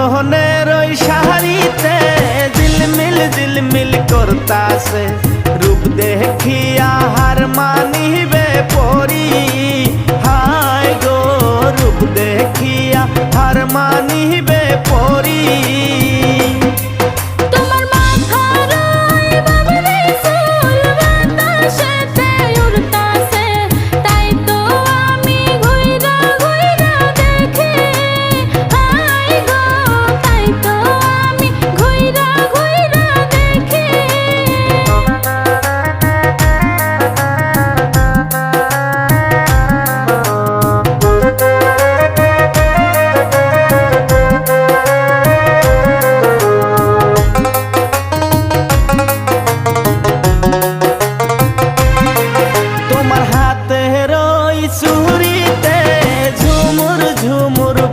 গহনের ওই শাড়িতে ঝিলমিল করতাছে, রূপ দেখিয়া হার মানিবে পরি। হায় গো রূপ দেখিয়া হার মানিবে পরি।